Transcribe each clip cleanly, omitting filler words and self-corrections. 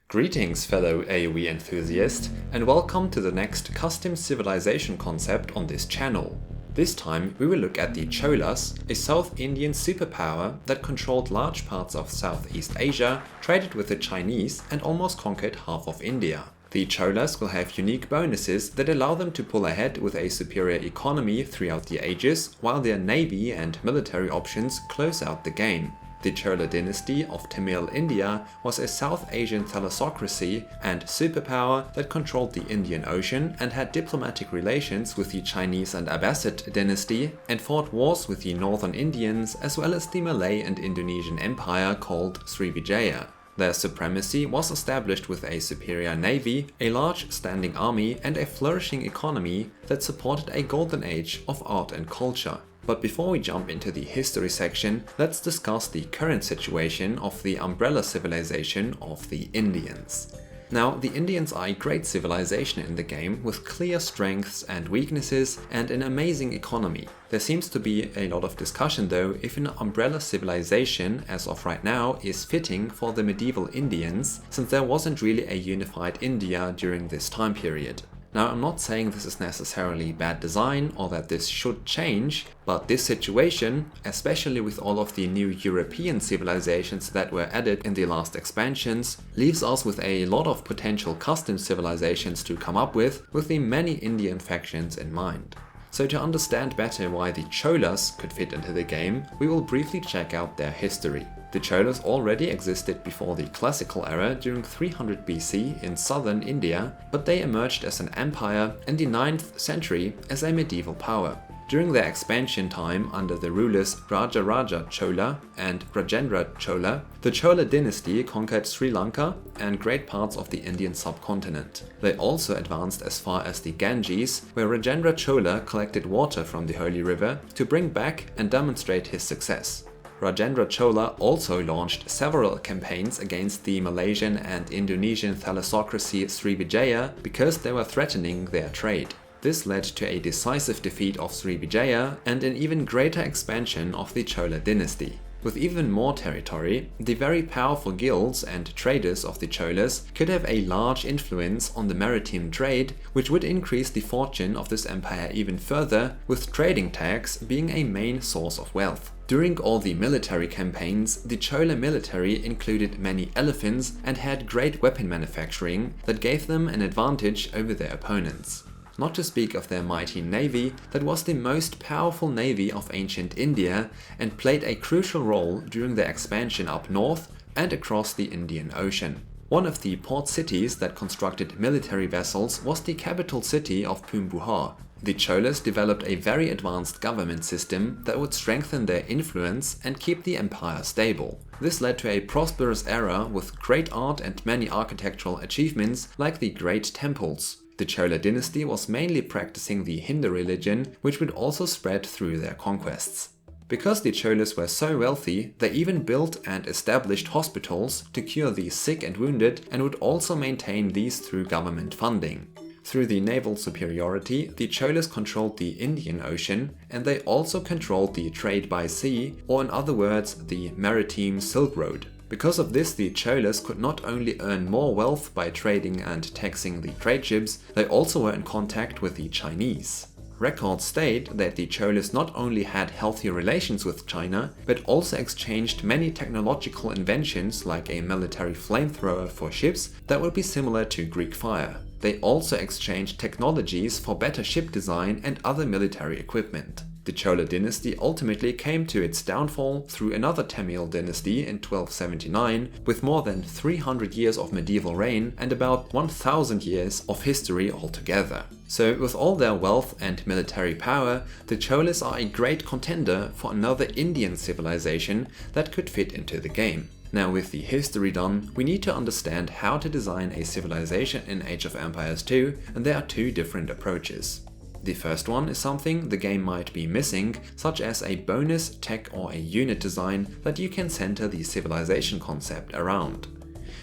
Greetings fellow AoE enthusiasts, and welcome to the next custom civilization concept on this channel. This time we will look at the Cholas, a South Indian superpower that controlled large parts of Southeast Asia, traded with the Chinese and almost conquered half of India. The Cholas will have unique bonuses that allow them to pull ahead with a superior economy throughout the ages, while their navy and military options close out the game. The Chola dynasty of Tamil India was a South Asian thalassocracy and superpower that controlled the Indian Ocean and had diplomatic relations with the Chinese and Abbasid dynasty and fought wars with the northern Indians as well as the Malay and Indonesian empire called Srivijaya. Their supremacy was established with a superior navy, a large standing army and a flourishing economy that supported a golden age of art and culture. But before we jump into the history section, let's discuss the current situation of the umbrella civilization of the Indians. Now, the Indians are a great civilization in the game with clear strengths and weaknesses and an amazing economy. There seems to be a lot of discussion though if an umbrella civilization as of right now is fitting for the medieval Indians, since there wasn't really a unified India during this time period. Now, I'm not saying this is necessarily bad design or that this should change, but this situation, especially with all of the new European civilizations that were added in the last expansions, leaves us with a lot of potential custom civilizations to come up with the many Indian factions in mind. So to understand better why the Cholas could fit into the game, we will briefly check out their history. The Cholas already existed before the classical era during 300 BC in southern India, but they emerged as an empire in the 9th century as a medieval power. During their expansion time under the rulers Rajaraja Chola and Rajendra Chola, the Chola dynasty conquered Sri Lanka and great parts of the Indian subcontinent. They also advanced as far as the Ganges, where Rajendra Chola collected water from the holy river to bring back and demonstrate his success. Rajendra Chola also launched several campaigns against the Malaysian and Indonesian thalassocracy Srivijaya because they were threatening their trade. This led to a decisive defeat of Srivijaya and an even greater expansion of the Chola dynasty. With even more territory, the very powerful guilds and traders of the Cholas could have a large influence on the maritime trade, which would increase the fortune of this empire even further, with trading tax being a main source of wealth. During all the military campaigns, the Chola military included many elephants and had great weapon manufacturing that gave them an advantage over their opponents. Not to speak of their mighty navy, that was the most powerful navy of ancient India and played a crucial role during their expansion up north and across the Indian Ocean. One of the port cities that constructed military vessels was the capital city of Pumbuhar. The Cholas developed a very advanced government system that would strengthen their influence and keep the empire stable. This led to a prosperous era with great art and many architectural achievements like the great temples. The Chola dynasty was mainly practicing the Hindu religion, which would also spread through their conquests. Because the Cholas were so wealthy, they even built and established hospitals to cure the sick and wounded and would also maintain these through government funding. Through the naval superiority, the Cholas controlled the Indian Ocean, and they also controlled the trade by sea, or in other words, the maritime Silk Road. Because of this, the Cholas could not only earn more wealth by trading and taxing the trade ships, they also were in contact with the Chinese. Records state that the Cholas not only had healthy relations with China, but also exchanged many technological inventions like a military flamethrower for ships that would be similar to Greek fire. They also exchanged technologies for better ship design and other military equipment. The Chola dynasty ultimately came to its downfall through another Tamil dynasty in 1279, with more than 300 years of medieval reign and about 1000 years of history altogether. So with all their wealth and military power, the Cholas are a great contender for another Indian civilization that could fit into the game. Now, with the history done, we need to understand how to design a civilization in Age of Empires 2, and there are two different approaches. The first one is something the game might be missing, such as a bonus, tech or a unit design that you can center the civilization concept around.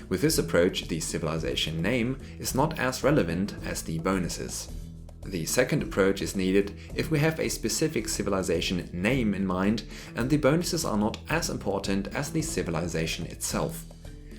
With this approach, the civilization name is not as relevant as the bonuses. The second approach is needed if we have a specific civilization name in mind and the bonuses are not as important as the civilization itself.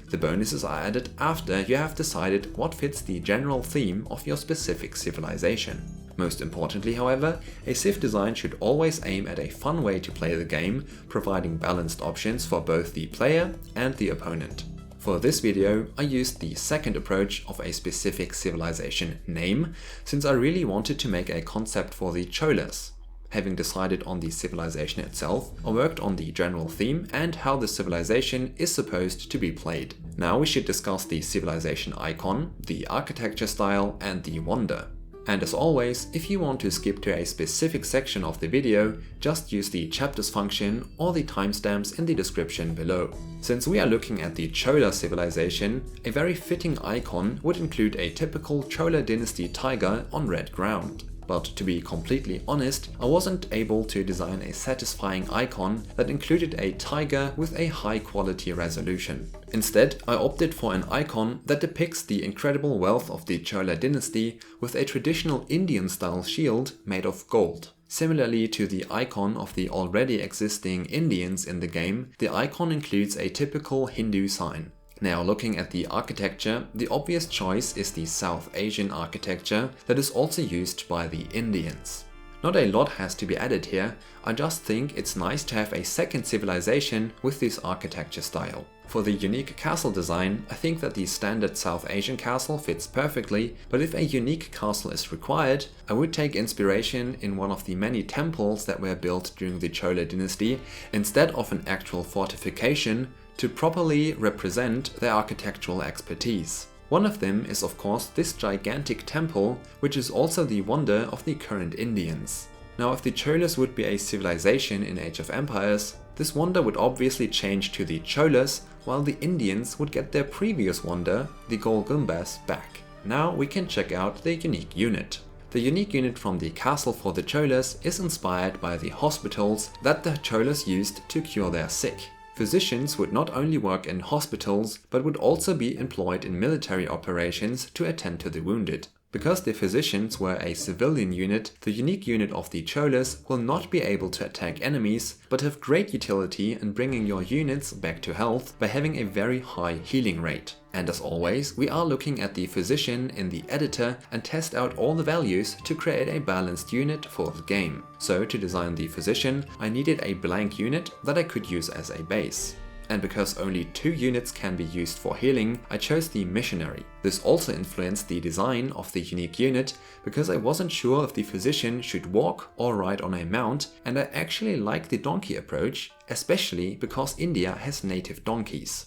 The bonuses are added after you have decided what fits the general theme of your specific civilization. Most importantly, however, a civ design should always aim at a fun way to play the game, providing balanced options for both the player and the opponent. For this video, I used the second approach of a specific civilization name, since I really wanted to make a concept for the Cholas. Having decided on the civilization itself, I worked on the general theme and how the civilization is supposed to be played. Now we should discuss the civilization icon, the architecture style, and the wonder. And as always, if you want to skip to a specific section of the video, just use the chapters function or the timestamps in the description below. Since we are looking at the Chola civilization, a very fitting icon would include a typical Chola dynasty tiger on red ground. But to be completely honest, I wasn't able to design a satisfying icon that included a tiger with a high quality resolution. Instead, I opted for an icon that depicts the incredible wealth of the Chola dynasty with a traditional Indian style shield made of gold. Similarly to the icon of the already existing Indians in the game, the icon includes a typical Hindu sign. Now looking at the architecture, the obvious choice is the South Asian architecture that is also used by the Indians. Not a lot has to be added here, I just think it's nice to have a second civilization with this architecture style. For the unique castle design, I think that the standard South Asian castle fits perfectly, but if a unique castle is required, I would take inspiration in one of the many temples that were built during the Chola dynasty instead of an actual fortification, to properly represent their architectural expertise. One of them is of course this gigantic temple, which is also the wonder of the current Indians. Now if the Cholas would be a civilization in Age of Empires, this wonder would obviously change to the Cholas, while the Indians would get their previous wonder, the Golgumbas, back. Now we can check out the unique unit. The unique unit from the castle for the Cholas is inspired by the hospitals that the Cholas used to cure their sick. Physicians would not only work in hospitals, but would also be employed in military operations to attend to the wounded. Because the physicians were a civilian unit, the unique unit of the Cholas will not be able to attack enemies, but have great utility in bringing your units back to health by having a very high healing rate. And as always, we are looking at the physician in the editor and test out all the values to create a balanced unit for the game. So to design the physician, I needed a blank unit that I could use as a base. And because only 2 units can be used for healing, I chose the missionary. This also influenced the design of the unique unit, because I wasn't sure if the physician should walk or ride on a mount, and I actually like the donkey approach, especially because India has native donkeys.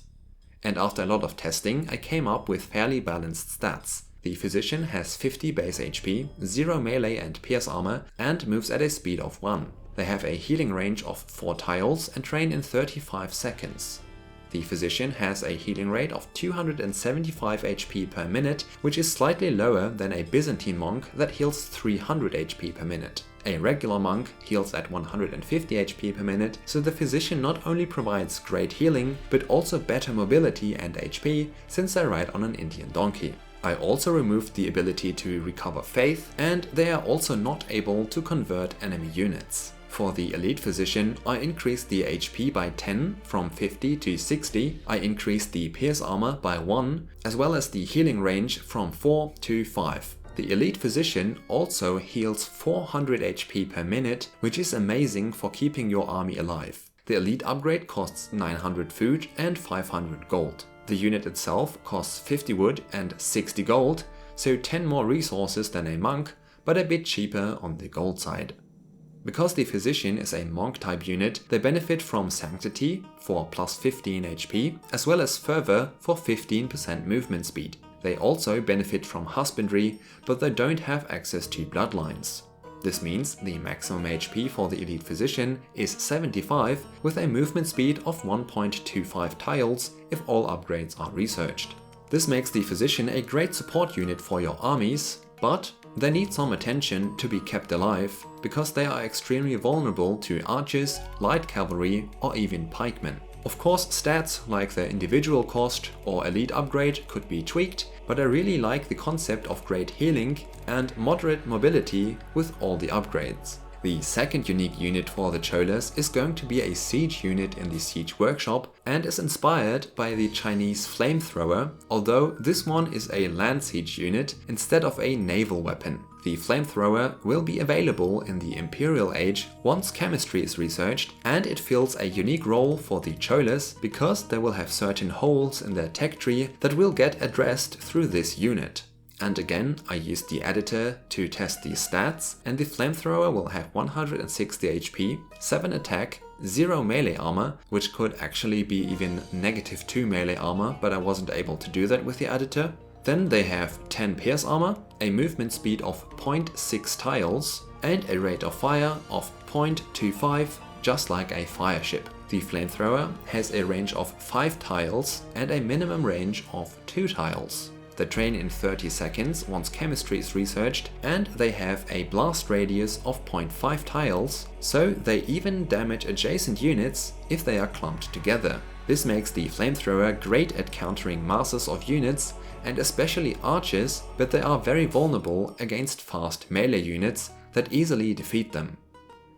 And after a lot of testing, I came up with fairly balanced stats. The physician has 50 base HP, 0 melee and pierce armor, and moves at a speed of 1. They have a healing range of 4 tiles and train in 35 seconds. The physician has a healing rate of 275 HP per minute, which is slightly lower than a Byzantine monk that heals 300 HP per minute. A regular monk heals at 150 HP per minute, so the physician not only provides great healing, but also better mobility and HP since they ride on an Indian donkey. I also removed the ability to recover faith, and they are also not able to convert enemy units. For the elite physician, I increased the HP by 10 from 50 to 60, I increased the pierce armor by 1, as well as the healing range from 4 to 5. The elite physician also heals 400 HP per minute, which is amazing for keeping your army alive. The elite upgrade costs 900 food and 500 gold. The unit itself costs 50 wood and 60 gold, so 10 more resources than a monk, but a bit cheaper on the gold side. Because the physician is a monk type unit, they benefit from sanctity for plus 15 HP, as well as fervor for 15% movement speed. They also benefit from husbandry, but they don't have access to bloodlines. This means the maximum HP for the elite physician is 75 with a movement speed of 1.25 tiles if all upgrades are researched. This makes the physician a great support unit for your armies, but they need some attention to be kept alive, because they are extremely vulnerable to archers, light cavalry or even pikemen. Of course, stats like their individual cost or elite upgrade could be tweaked, but I really like the concept of great healing and moderate mobility with all the upgrades. The second unique unit for the Cholas is going to be a siege unit in the Siege Workshop and is inspired by the Chinese flamethrower, although this one is a land siege unit instead of a naval weapon. The flamethrower will be available in the Imperial Age once chemistry is researched, and it fills a unique role for the Cholas because they will have certain holes in their tech tree that will get addressed through this unit. And again, I used the editor to test these stats, and the flamethrower will have 160 HP, 7 attack, 0 melee armor, which could actually be even -2 melee armor, but I wasn't able to do that with the editor. Then they have 10 pierce armor, a movement speed of 0.6 tiles, and a rate of fire of 0.25, just like a fire ship. The flamethrower has a range of 5 tiles and a minimum range of 2 tiles. They train in 30 seconds once chemistry is researched, and they have a blast radius of 0.5 tiles, so they even damage adjacent units if they are clumped together. This makes the flamethrower great at countering masses of units, and especially archers, but they are very vulnerable against fast melee units that easily defeat them.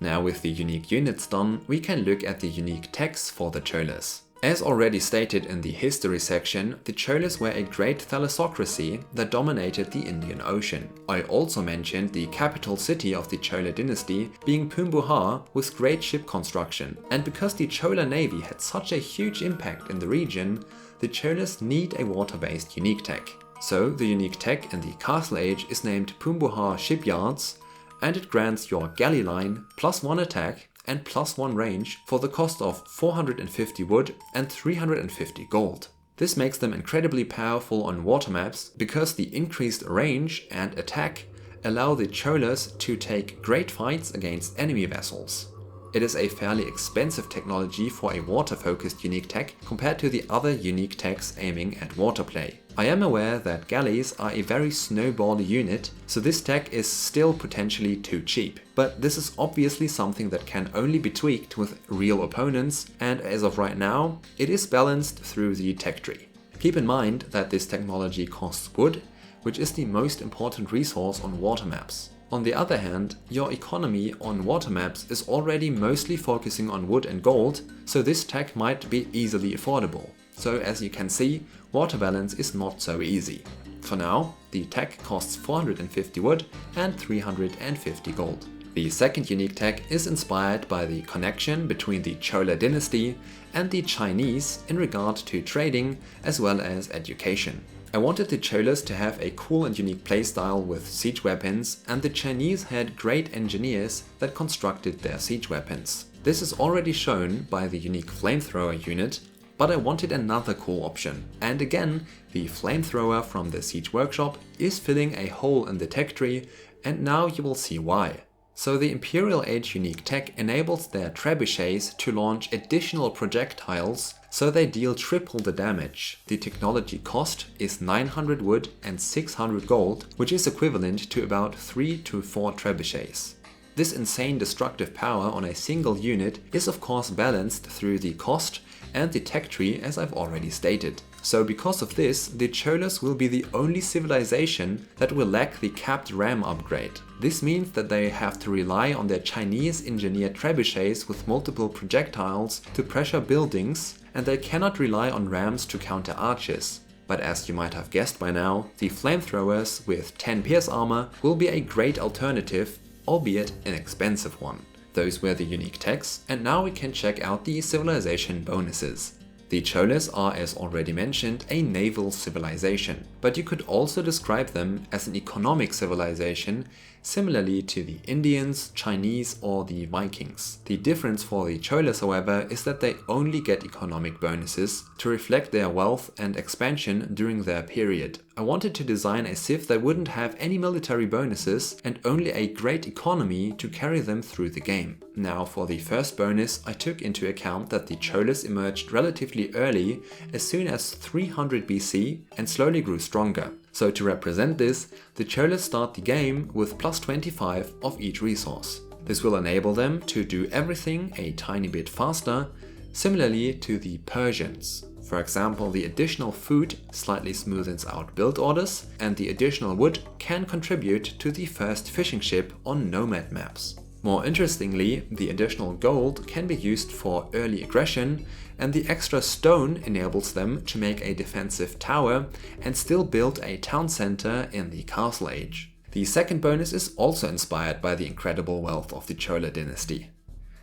Now with the unique units done, we can look at the unique techs for the Cholas. As already stated in the history section, the Cholas were a great thalassocracy that dominated the Indian Ocean. I also mentioned the capital city of the Chola dynasty being Pumbuhar with great ship construction, and because the Chola navy had such a huge impact in the region, the Cholas need a water-based unique tech. So the unique tech in the Castle Age is named Pumbuhar Shipyards, and it grants your galley line +1 attack and +1 range for the cost of 450 wood and 350 gold. This makes them incredibly powerful on water maps because the increased range and attack allow the Cholas to take great fights against enemy vessels. It is a fairly expensive technology for a water-focused unique tech compared to the other unique techs aiming at water play. I am aware that galleys are a very snowbally unit, so this tech is still potentially too cheap. But this is obviously something that can only be tweaked with real opponents, and as of right now, it is balanced through the tech tree. Keep in mind that this technology costs wood, which is the most important resource on water maps. On the other hand, your economy on water maps is already mostly focusing on wood and gold, so this tech might be easily affordable. So as you can see, water balance is not so easy. For now, the tech costs 450 wood and 350 gold. The second unique tech is inspired by the connection between the Chola dynasty and the Chinese in regard to trading as well as education. I wanted the Cholas to have a cool and unique playstyle with siege weapons, and the Chinese had great engineers that constructed their siege weapons. This is already shown by the unique flamethrower unit, but I wanted another cool option. And again, the flamethrower from the Siege Workshop is filling a hole in the tech tree, and now you will see why. So the Imperial Age unique tech enables their trebuchets to launch additional projectiles, so they deal triple the damage. The technology cost is 900 wood and 600 gold, which is equivalent to about 3 to 4 trebuchets. This insane destructive power on a single unit is of course balanced through the cost and the tech tree, as I've already stated. So because of this, the Cholas will be the only civilization that will lack the capped ram upgrade. This means that they have to rely on their Chinese engineered trebuchets with multiple projectiles to pressure buildings, and they cannot rely on rams to counter archers. But as you might have guessed by now, the flamethrowers with 10 pierce armor will be a great alternative, albeit an expensive one. Those were the unique techs, and now we can check out the civilization bonuses. The Cholas are, as already mentioned, a naval civilization, but you could also describe them as an economic civilization, similarly to the Indians, Chinese or the Vikings. The difference for the Cholas, however, is that they only get economic bonuses to reflect their wealth and expansion during their period. I wanted to design a civ that wouldn't have any military bonuses and only a great economy to carry them through the game. Now for the first bonus, I took into account that the Cholas emerged relatively early, as soon as 300 BC, and slowly grew stronger. So to represent this, the Cholas start the game with +25 of each resource. This will enable them to do everything a tiny bit faster, similarly to the Persians. For example, the additional food slightly smoothens out build orders, and the additional wood can contribute to the first fishing ship on nomad maps. More interestingly, the additional gold can be used for early aggression, and the extra stone enables them to make a defensive tower and still build a town center in the Castle Age. The second bonus is also inspired by the incredible wealth of the Chola dynasty.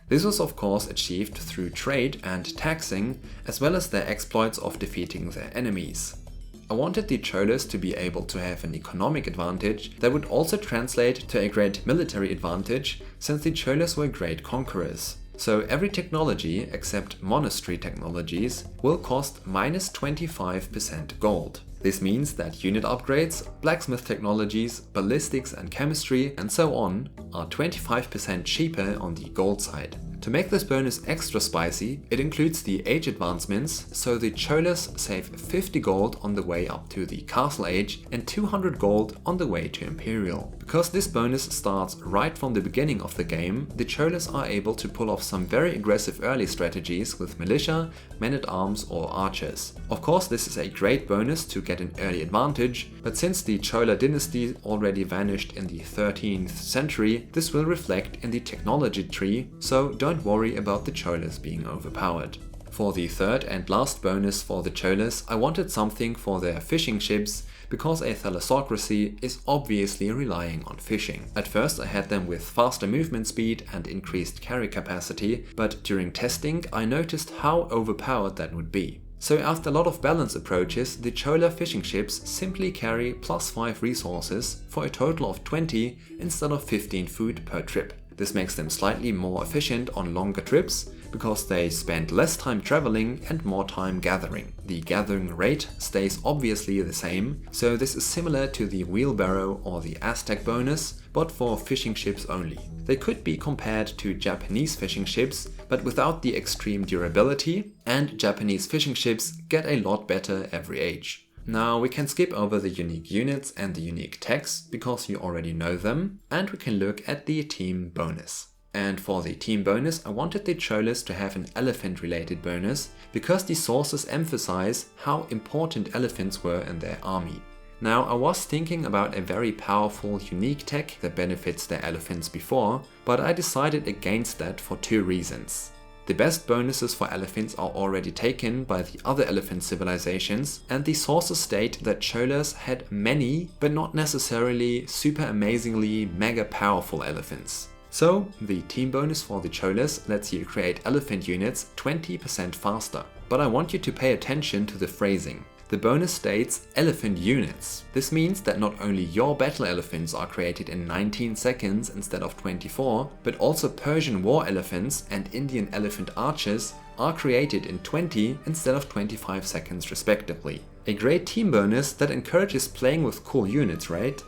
This was of course achieved through trade and taxing, as well as their exploits of defeating their enemies. I wanted the Cholas to be able to have an economic advantage that would also translate to a great military advantage, since the Cholas were great conquerors. So every technology, except monastery technologies, will cost minus 25% gold. This means that unit upgrades, blacksmith technologies, ballistics and chemistry and so on are 25% cheaper on the gold side. To make this bonus extra spicy, it includes the age advancements, so the Cholas save 50 gold on the way up to the Castle Age and 200 gold on the way to Imperial. Because this bonus starts right from the beginning of the game, the Cholas are able to pull off some very aggressive early strategies with militia, men-at-arms or archers. Of course, this is a great bonus to get an early advantage, but since the Chola dynasty already vanished in the 13th century, this will reflect in the technology tree, so don't worry about the Cholas being overpowered. For the third and last bonus for the Cholas, I wanted something for their fishing ships, because a thalassocracy is obviously relying on fishing. At first I had them with faster movement speed and increased carry capacity, but during testing I noticed how overpowered that would be. So after a lot of balance approaches, the Chola fishing ships simply carry +5 resources for a total of 20 instead of 15 food per trip. This makes them slightly more efficient on longer trips, because they spend less time traveling and more time gathering. The gathering rate stays obviously the same, so this is similar to the wheelbarrow or the Aztec bonus, but for fishing ships only. They could be compared to Japanese fishing ships, but without the extreme durability, and Japanese fishing ships get a lot better every age. Now we can skip over the unique units and the unique techs, because you already know them, and we can look at the team bonus. And for the team bonus, I wanted the Cholas to have an elephant related bonus, because the sources emphasize how important elephants were in their army. Now I was thinking about a very powerful unique tech that benefits their elephants before, but I decided against that for 2 reasons. The best bonuses for elephants are already taken by the other elephant civilizations, and the sources state that Cholas had many, but not necessarily super amazingly mega powerful elephants. So the team bonus for the Cholas lets you create elephant units 20% faster. But I want you to pay attention to the phrasing. The bonus states elephant units. This means that not only your battle elephants are created in 19 seconds instead of 24, but also Persian war elephants and Indian elephant archers are created in 20 instead of 25 seconds respectively. A great team bonus that encourages playing with cool units, right?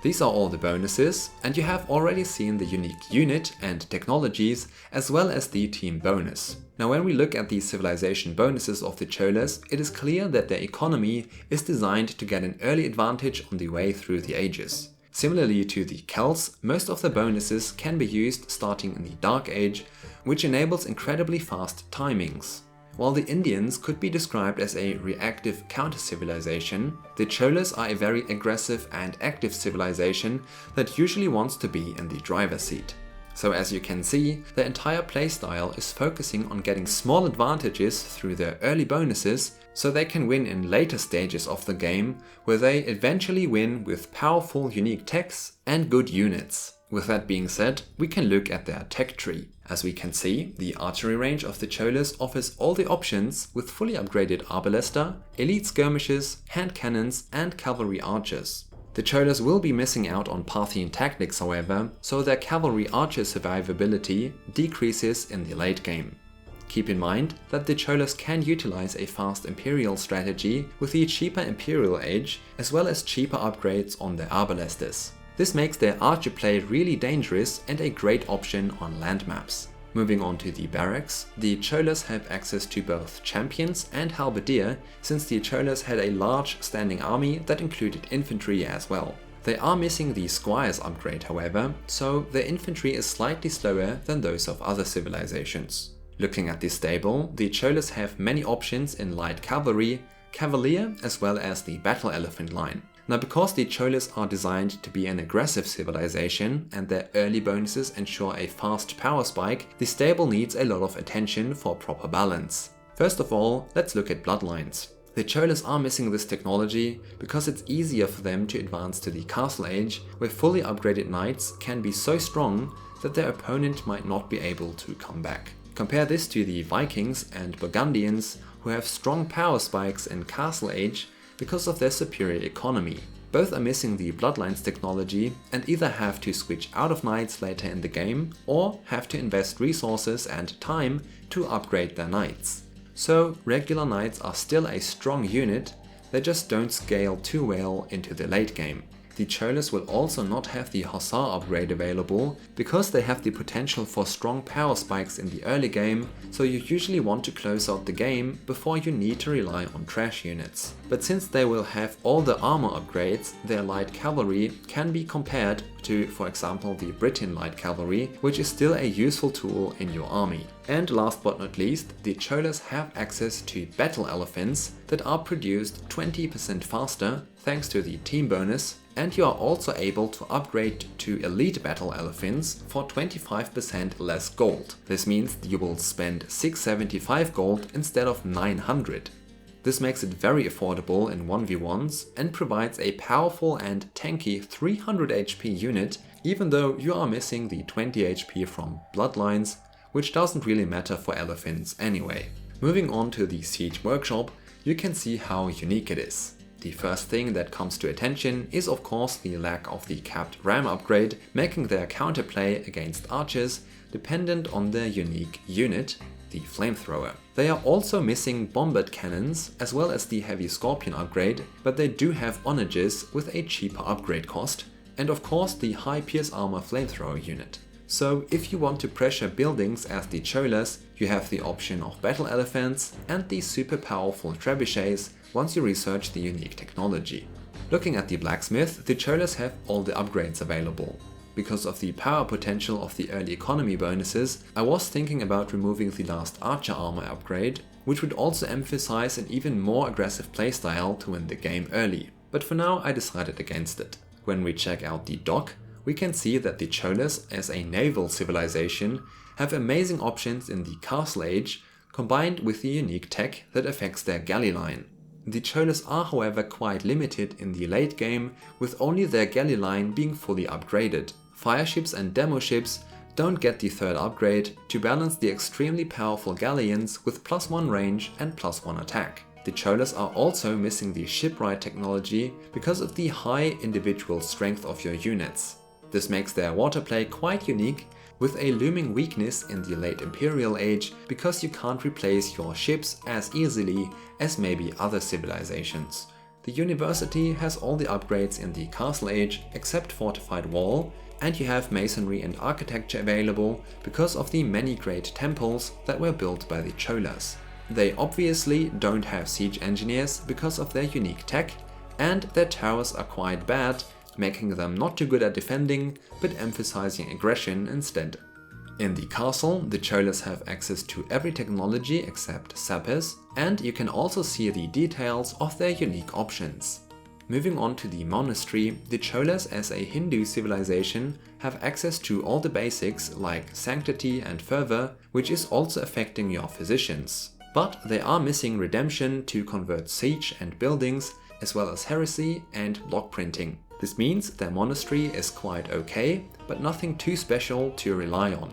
These are all the bonuses, and you have already seen the unique unit and technologies, as well as the team bonus. Now when we look at the civilization bonuses of the Cholas, it is clear that their economy is designed to get an early advantage on the way through the ages. Similarly to the Celts, most of the bonuses can be used starting in the Dark Age, which enables incredibly fast timings. While the Indians could be described as a reactive counter-civilization, the Cholas are a very aggressive and active civilization that usually wants to be in the driver's seat. So as you can see, their entire playstyle is focusing on getting small advantages through their early bonuses, so they can win in later stages of the game, where they eventually win with powerful unique techs and good units. With that being said, we can look at their tech tree. As we can see, the archery range of the Cholas offers all the options with fully upgraded arbalester, elite skirmishers, hand cannons and cavalry archers. The Cholas will be missing out on Parthian tactics however, so their cavalry archer survivability decreases in the late game. Keep in mind that the Cholas can utilize a fast Imperial strategy with the cheaper Imperial Age, as well as cheaper upgrades on their arbalesters. This makes their archer play really dangerous and a great option on land maps. Moving on to the barracks, the Cholas have access to both champions and halberdier, since the Cholas had a large standing army that included infantry as well. They are missing the squires upgrade however, so their infantry is slightly slower than those of other civilizations. Looking at the stable, the Cholas have many options in light cavalry, cavalier as well as the battle elephant line. Now, because the Cholas are designed to be an aggressive civilization and their early bonuses ensure a fast power spike, the stable needs a lot of attention for proper balance. First of all, let's look at bloodlines. The Cholas are missing this technology because it's easier for them to advance to the Castle Age, where fully upgraded knights can be so strong that their opponent might not be able to come back. Compare this to the Vikings and Burgundians, who have strong power spikes in Castle Age because of their superior economy. Both are missing the Bloodlines technology and either have to switch out of knights later in the game or have to invest resources and time to upgrade their knights. So regular knights are still a strong unit, they just don't scale too well into the late game. The Cholas will also not have the Hussar upgrade available because they have the potential for strong power spikes in the early game, so you usually want to close out the game before you need to rely on trash units. But since they will have all the armor upgrades, their light cavalry can be compared to, for example, the Britain light cavalry, which is still a useful tool in your army. And last but not least, the Cholas have access to battle elephants that are produced 20% faster thanks to the team bonus, and you are also able to upgrade to elite battle elephants for 25% less gold. This means you will spend 675 gold instead of 900. This makes it very affordable in 1v1s and provides a powerful and tanky 300 HP unit, even though you are missing the 20 HP from Bloodlines, which doesn't really matter for elephants anyway. Moving on to the Siege Workshop, you can see how unique it is. The first thing that comes to attention is of course the lack of the capped ram upgrade, making their counterplay against archers dependent on their unique unit, the flamethrower. They are also missing bombard cannons as well as the heavy scorpion upgrade, but they do have onages with a cheaper upgrade cost, and of course the high pierce armor flamethrower unit. So if you want to pressure buildings as the Cholas, you have the option of battle elephants and the super powerful trebuchets once you research the unique technology. Looking at the blacksmith, the Cholas have all the upgrades available. Because of the power potential of the early economy bonuses, I was thinking about removing the last archer armor upgrade, which would also emphasize an even more aggressive playstyle to win the game early. But for now I decided against it. When we check out the dock, we can see that the Cholas, as a naval civilization, have amazing options in the Castle Age, combined with the unique tech that affects their galley line. The Cholas are however quite limited in the late game, with only their galley line being fully upgraded. Fireships and demo ships don't get the third upgrade to balance the extremely powerful galleons with +1 range and +1 attack. The Cholas are also missing the shipwright technology because of the high individual strength of your units. This makes their waterplay quite unique, with a looming weakness in the late Imperial Age because you can't replace your ships as easily as maybe other civilizations. The University has all the upgrades in the Castle Age except Fortified Wall, and you have Masonry and Architecture available because of the many great temples that were built by the Cholas. They obviously don't have siege engineers because of their unique tech, and their towers are quite bad, making them not too good at defending, but emphasizing aggression instead. In the castle, the Cholas have access to every technology except sappers, and you can also see the details of their unique options. Moving on to the monastery, the Cholas as a Hindu civilization have access to all the basics like sanctity and fervor, which is also affecting your physicians. But they are missing redemption to convert siege and buildings, as well as heresy and block printing. This means their monastery is quite okay, but nothing too special to rely on.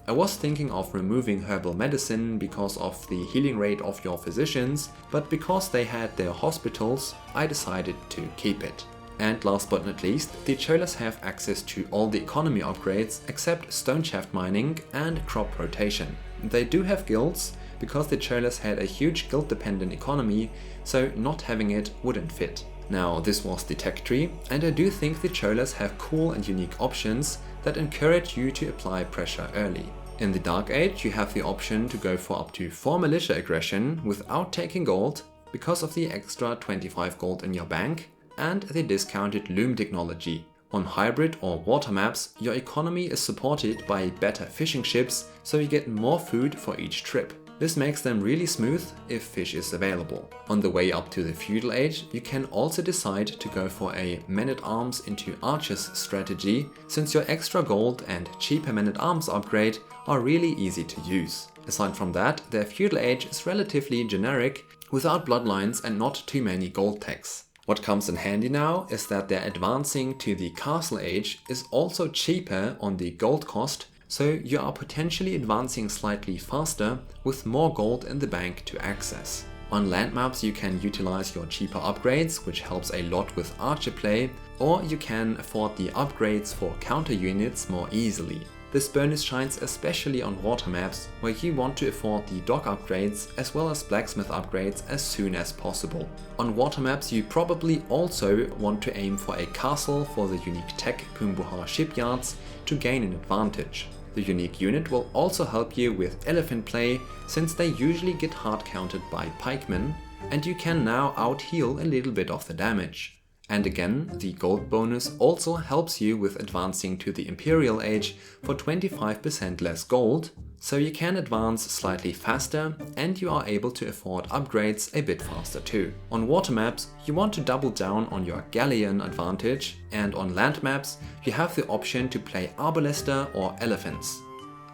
I was thinking of removing herbal medicine because of the healing rate of your physicians, but because they had their hospitals, I decided to keep it. And last but not least, the Cholas have access to all the economy upgrades except stone shaft mining and crop rotation. They do have guilds, because the Cholas had a huge guild dependent economy, so not having it wouldn't fit. Now, this was the tech tree, and I do think the Cholas have cool and unique options that encourage you to apply pressure early. In the Dark Age, you have the option to go for up to 4 militia aggression without taking gold because of the extra 25 gold in your bank and the discounted loom technology. On hybrid or water maps, your economy is supported by better fishing ships, so you get more food for each trip. This makes them really smooth if fish is available. On the way up to the feudal age, you can also decide to go for a men-at-arms into archers strategy, since your extra gold and cheaper men-at-arms upgrade are really easy to use. Aside from that, their feudal age is relatively generic, without bloodlines and not too many gold techs. What comes in handy now is that their advancing to the castle age is also cheaper on the gold cost, so you are potentially advancing slightly faster with more gold in the bank to access. On land maps you can utilize your cheaper upgrades, which helps a lot with archer play, or you can afford the upgrades for counter units more easily. This bonus shines especially on water maps, where you want to afford the dock upgrades as well as blacksmith upgrades as soon as possible. On water maps you probably also want to aim for a castle for the unique tech Pumbuha shipyards to gain an advantage. The unique unit will also help you with elephant play, since they usually get hard countered by pikemen, and you can now out-heal a little bit of the damage. And again, the gold bonus also helps you with advancing to the Imperial Age for 25% less gold, so you can advance slightly faster and you are able to afford upgrades a bit faster too. On water maps, you want to double down on your galleon advantage, and on land maps, you have the option to play arbalester or elephants.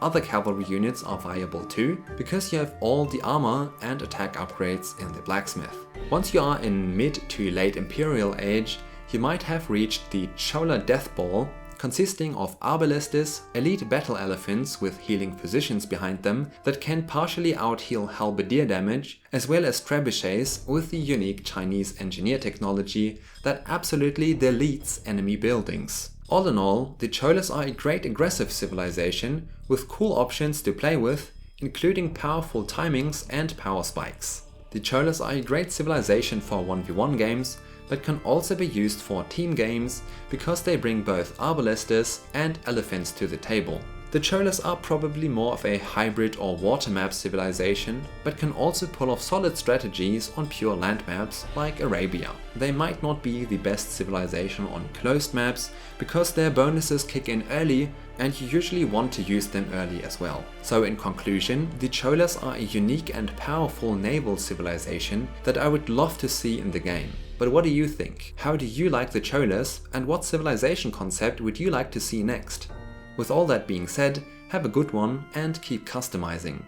Other cavalry units are viable too, because you have all the armor and attack upgrades in the blacksmith. Once you are in mid to late Imperial Age, you might have reached the Chola Death Ball, consisting of arbalesters, elite battle elephants with healing physicians behind them that can partially out-heal halberdier damage, as well as trebuchets with the unique Chinese engineer technology that absolutely deletes enemy buildings. All in all, the Cholas are a great aggressive civilization with cool options to play with, including powerful timings and power spikes. The Cholas are a great civilization for 1v1 games, but can also be used for team games because they bring both arbalesters and elephants to the table. The Cholas are probably more of a hybrid or water map civilization, but can also pull off solid strategies on pure land maps like Arabia. They might not be the best civilization on closed maps because their bonuses kick in early and you usually want to use them early as well. So in conclusion, the Cholas are a unique and powerful naval civilization that I would love to see in the game. But what do you think? How do you like the Cholas, and what civilization concept would you like to see next? With all that being said, have a good one and keep customizing.